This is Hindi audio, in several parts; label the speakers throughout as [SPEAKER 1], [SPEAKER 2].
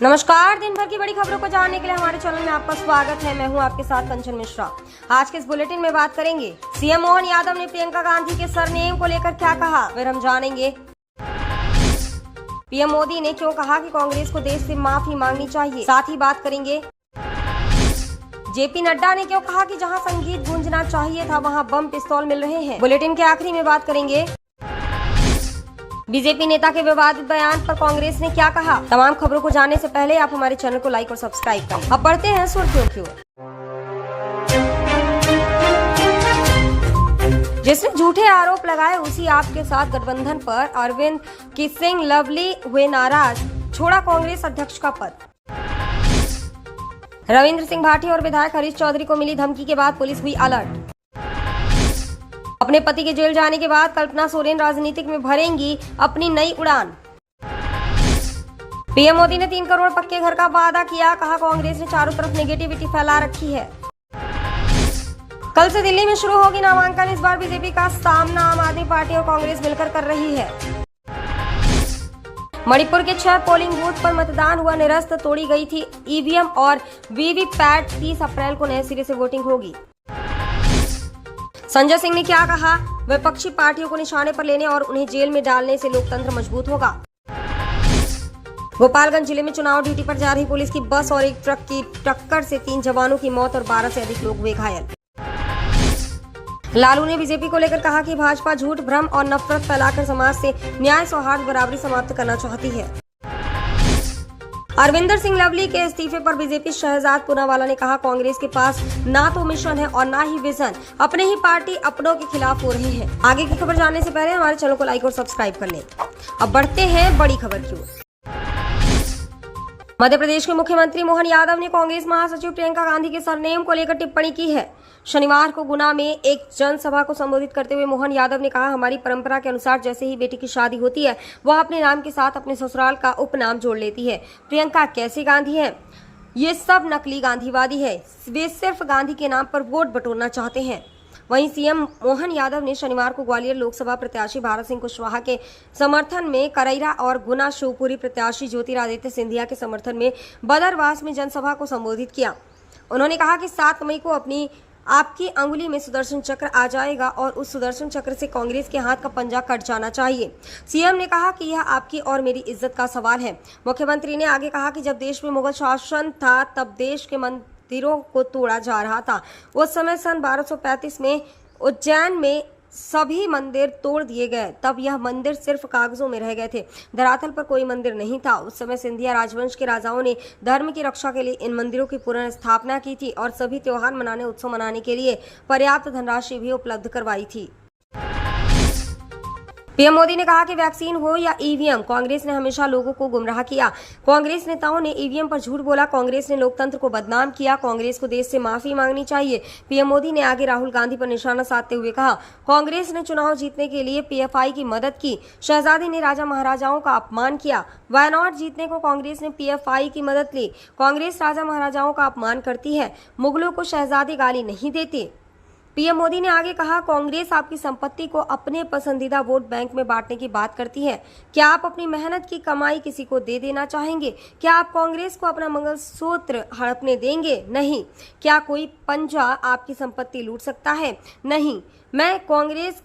[SPEAKER 1] नमस्कार। दिन भर की बड़ी खबरों को जानने के लिए हमारे चैनल में आपका स्वागत है। मैं हूं आपके साथ कंचन मिश्रा। आज के इस बुलेटिन में बात करेंगे सीएम मोहन यादव ने प्रियंका गांधी के सरनेम को लेकर क्या कहा, फिर हम जानेंगे पीएम मोदी ने क्यों कहा कि कांग्रेस को देश से माफी मांगनी चाहिए। साथ ही बात करेंगे जेपी नड्डा ने क्यों कहा कि जहां संगीत गूंजना चाहिए था वहां बम पिस्तौल मिल रहे हैं। बुलेटिन के आखिरी में बात करेंगे बीजेपी नेता के विवादित बयान पर कांग्रेस ने क्या कहा। तमाम खबरों को जानने से पहले आप हमारे चैनल को लाइक और सब्सक्राइब करें। अब बढ़ते हैं सुर्खियों की ओर। जिसने झूठे आरोप लगाए उसी आपके साथ गठबंधन पर अरविंद की सिंह लवली हुए नाराज, छोड़ा कांग्रेस अध्यक्ष का पद। रविंद्र सिंह भाटी और विधायक हरीश चौधरी को मिली धमकी के बाद पुलिस हुई अलर्ट। अपने पति के जेल जाने के बाद कल्पना सोरेन राजनीतिक में भरेंगी अपनी नई उड़ान। पीएम मोदी ने 3 करोड़ पक्के घर का वादा किया, कहा कांग्रेस ने चारों तरफ नेगेटिविटी फैला रखी है। कल से दिल्ली में शुरू होगी नामांकन। इस बार बीजेपी का सामना आम आदमी पार्टी और कांग्रेस मिलकर कर रही है। मणिपुर के 6 पोलिंग बूथ पर मतदान हुआ निरस्त, तोड़ी गई थी ईवीएम और वीवीपैट। 30 अप्रैल को नए सिरे से वोटिंग होगी। संजय सिंह ने क्या कहा, विपक्षी पार्टियों को निशाने पर लेने और उन्हें जेल में डालने से लोकतंत्र मजबूत होगा। गोपालगंज जिले में चुनाव ड्यूटी पर जा रही पुलिस की बस और एक ट्रक की टक्कर से 3 जवानों की मौत और 12 से अधिक लोग हुए घायल। लालू ने बीजेपी को लेकर कहा कि भाजपा झूठ, भ्रम और नफरत फैलाकर समाज से न्याय, सौहार्द, बराबरी समाप्त करना चाहती है। अरविंदर सिंह लवली के इस्तीफे पर बीजेपी शहजाद पूनावाला ने कहा, कांग्रेस के पास ना तो मिशन है और ना ही विजन, अपने ही पार्टी अपनों के खिलाफ हो रहे हैं। आगे की खबर जानने से पहले हमारे चैनल को लाइक और सब्सक्राइब कर लें। अब बढ़ते हैं बड़ी खबर की ओर। मध्य प्रदेश के मुख्यमंत्री मोहन यादव ने कांग्रेस महासचिव प्रियंका गांधी के सरनेम को लेकर टिप्पणी की है। शनिवार को गुना में एक जनसभा को संबोधित करते हुए मोहन यादव ने कहा, हमारी परंपरा के अनुसार जैसे ही बेटी की शादी होती है वह अपने नाम के साथ अपने ससुराल का उपनाम जोड़ लेती है। प्रियंका कैसे गांधी है? ये सब नकली गांधीवादी है। वे सिर्फ गांधी के नाम पर वोट बटोरना चाहते हैं। वहीं सीएम मोहन यादव ने शनिवार को ग्वालियर लोकसभा प्रत्याशी भारत सिंह कुशवाहा के समर्थन में करैरा और गुना शिवपुरी प्रत्याशी ज्योतिरादित्य सिंधिया के समर्थन में बदरवास में जनसभा को संबोधित किया। उन्होंने कहा कि 7 मई को आपकी अंगुली में सुदर्शन चक्र आ जाएगा और उस सुदर्शन चक्र से कांग्रेस के हाथ का पंजा कट जाना चाहिए। सीएम ने कहा कि यह आपकी और मेरी इज्जत का सवाल है। मुख्यमंत्री ने आगे कहा कि जब देश में मुगल शासन था तब देश के मंदिरों को तोड़ा जा रहा था। उस समय सन 1235 में उज्जैन में सभी मंदिर तोड़ दिए गए। तब यह मंदिर सिर्फ कागजों में रह गए थे, धरातल पर कोई मंदिर नहीं था। उस समय सिंधिया राजवंश के राजाओं ने धर्म की रक्षा के लिए इन मंदिरों की पुनर्स्थापना की थी और सभी त्योहार मनाने, उत्सव मनाने के लिए पर्याप्त धनराशि भी उपलब्ध करवाई थी। पीएम मोदी ने कहा कि वैक्सीन हो या ईवीएम, कांग्रेस ने हमेशा लोगों को गुमराह किया। कांग्रेस नेताओं ने ईवीएम पर झूठ बोला। कांग्रेस ने लोकतंत्र को बदनाम किया। कांग्रेस को देश से माफी मांगनी चाहिए। पीएम मोदी ने आगे राहुल गांधी पर निशाना साधते हुए कहा, कांग्रेस ने चुनाव जीतने के लिए पीएफआई की मदद की। शहजादी ने राजा महाराजाओं का अपमान किया। वायनाड जीतने को कांग्रेस ने पीएफआई की मदद ली। कांग्रेस राजा महाराजाओं का अपमान करती है, मुगलों को शहजादी गाली नहीं देती। पीएम मोदी ने आगे कहा, कांग्रेस आपकी संपत्ति को अपने पसंदीदा वोट बैंक में बांटने की बात करती है। क्या आप अपनी मेहनत की कमाई किसी को दे देना चाहेंगे? क्या आप कांग्रेस को अपना मंगलसूत्र हड़पने देंगे? नहीं। क्या कोई पंजा आपकी संपत्ति लूट सकता है? नहीं। मैं कांग्रेस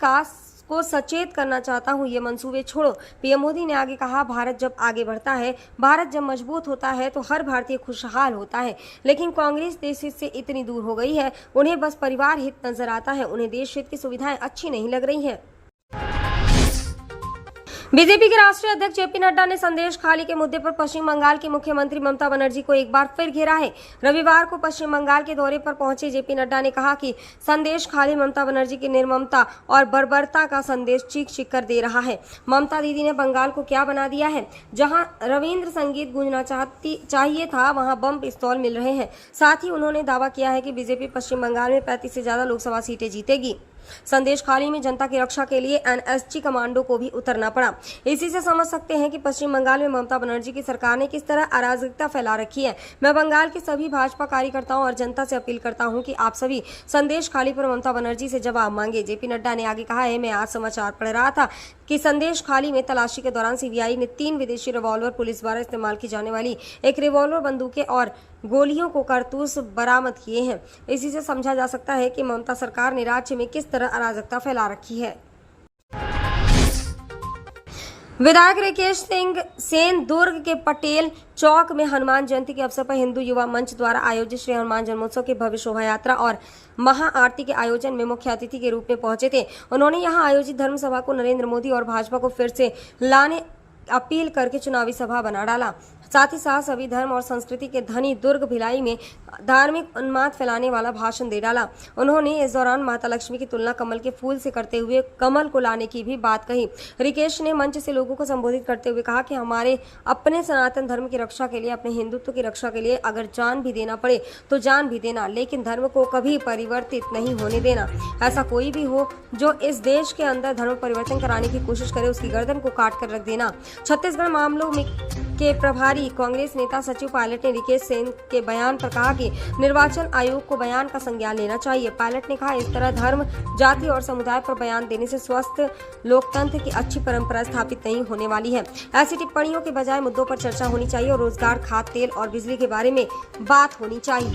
[SPEAKER 1] को सचेत करना चाहता हूं, ये मंसूबे छोड़ो। पीएम मोदी ने आगे कहा, भारत जब आगे बढ़ता है, भारत जब मजबूत होता है तो हर भारतीय खुशहाल होता है। लेकिन कांग्रेस देश हित से इतनी दूर हो गई है, उन्हें बस परिवार हित नजर आता है। उन्हें देश हित की सुविधाएं अच्छी नहीं लग रही हैं। बीजेपी के राष्ट्रीय अध्यक्ष जेपी नड्डा ने संदेश खाली के मुद्दे पर पश्चिम बंगाल की मुख्यमंत्री ममता बनर्जी को एक बार फिर घेरा है। रविवार को पश्चिम बंगाल के दौरे पर पहुंचे जेपी नड्डा ने कहा कि संदेश खाली ममता बनर्जी की निर्ममता और बर्बरता का संदेश चीख चीख कर दे रहा है। ममता दीदी ने बंगाल को क्या बना दिया है? जहां रविंद्र संगीत गूंजना चाहिए था वहां बम पिस्तौल मिल रहे हैं। साथ ही उन्होंने दावा किया है कि बीजेपी पश्चिम बंगाल में 35 से ज्यादा लोकसभा सीटें जीतेगी। संदेश खाली में जनता की रक्षा के लिए एनएसजी कमांडो को भी उतरना पड़ा। इसी से समझ सकते हैं कि पश्चिम बंगाल में ममता बनर्जी की सरकार ने किस तरह अराजकता फैला रखी है। मैं बंगाल के सभी भाजपा कार्यकर्ताओं और जनता से अपील करता हूं कि आप सभी संदेश खाली पर ममता बनर्जी से जवाब मांगे। जेपी नड्डा ने आगे कहा है, मैं आज समाचार पढ़ रहा था कि संदेश खाली में तलाशी के दौरान सीबीआई ने 3 विदेशी रिवॉल्वर, पुलिस द्वारा इस्तेमाल की जाने वाली एक रिवॉल्वर, बंदूकें और गोलियों को कारतूस बरामद किए हैं। इसी से समझा जा सकता है कि ममता सरकार ने राज्य में किस तरह अराजकता फैला रखी है। विधायक रिकेश सिंह सेन दुर्ग के पटेल चौक में हनुमान जयंती के अवसर पर हिंदू युवा मंच द्वारा आयोजित श्री हनुमान जन्मोत्सव की भव्य शोभा यात्रा और महाआरती के आयोजन में मुख्य अतिथि के रूप में पहुंचे थे। उन्होंने यहां आयोजित धर्म सभा को नरेंद्र मोदी और भाजपा को फिर से लाने अपील करके चुनावी सभा बना डाला। साथ ही साथ सभी धर्म और संस्कृति के धनी दुर्ग भिलाई में धार्मिक उन्माद फैलाने वाला भाषण दे डाला। उन्होंने इस दौरान माता लक्ष्मी की तुलना कमल के फूल से करते हुए कमल को लाने की भी बात कही। रिकेश ने मंच से लोगों को संबोधित करते हुए कहा कि हमारे अपने सनातन धर्म की रक्षा के लिए, अपने हिंदुत्व की रक्षा के लिए अगर जान भी देना पड़े तो जान भी देना, लेकिन धर्म को कभी परिवर्तित नहीं होने देना। ऐसा कोई भी हो जो इस देश के अंदर धर्म परिवर्तन कराने की कोशिश करे, उसकी गर्दन को काट कर रख देना। छत्तीसगढ़ मामलों में के प्रभारी कांग्रेस नेता सचिव पायलट ने रिकेश सेन के बयान पर कहा कि निर्वाचन आयोग को बयान का संज्ञान लेना चाहिए। पायलट ने कहा, इस तरह धर्म, जाति और समुदाय पर बयान देने से स्वस्थ लोकतंत्र की अच्छी परंपरा स्थापित नहीं होने वाली है। ऐसी टिप्पणियों के बजाय मुद्दों पर चर्चा होनी चाहिए और रोजगार, खाद, तेल और बिजली के बारे में बात होनी चाहिए।